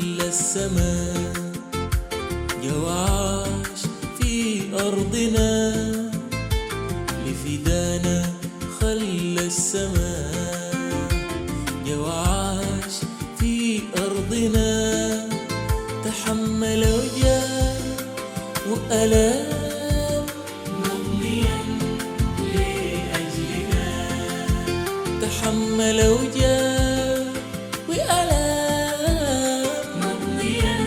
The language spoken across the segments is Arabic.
خلى السماء جو عاش في أرضنا لفدانا خلى السماء جو عاش في أرضنا تحمل وجاه وألام مضنيا لأجلنا تحمل وجاه وألام مضنيا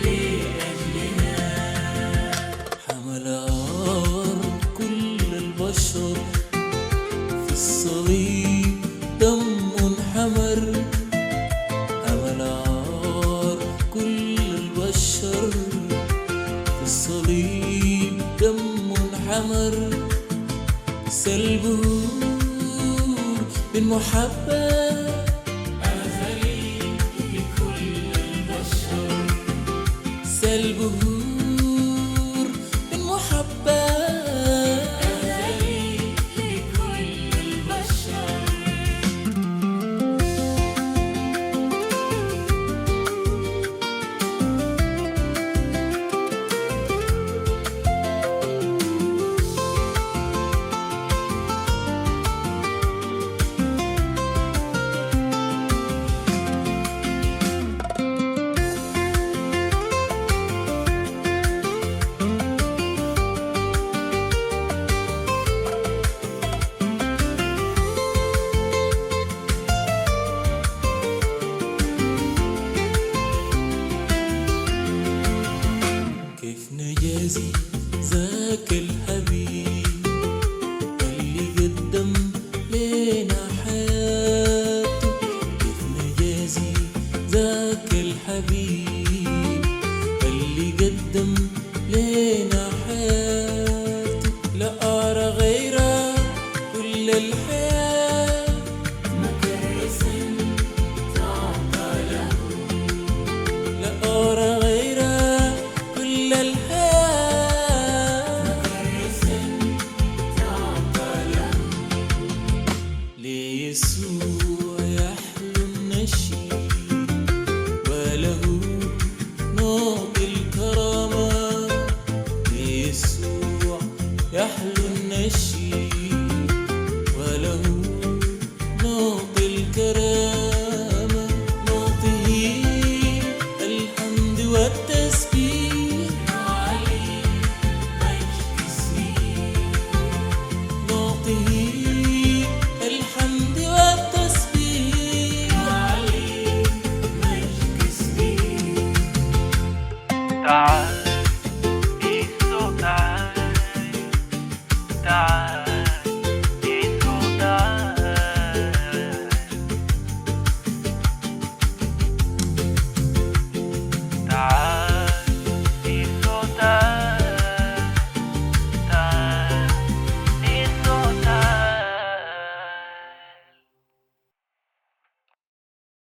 لأجلنا حمل أرض كل البشر في الصليب دم حمر حمل أرض كل البشر في الصليب دم حمر سلبه بالمحبة أزلي لكل البشر سلبه بالمحبة أزلي لكل البشر كيف نجازي ذاك الحبيب اللي قدم لنا حياته كيف نجازي ذاك الحبيب اللي قدم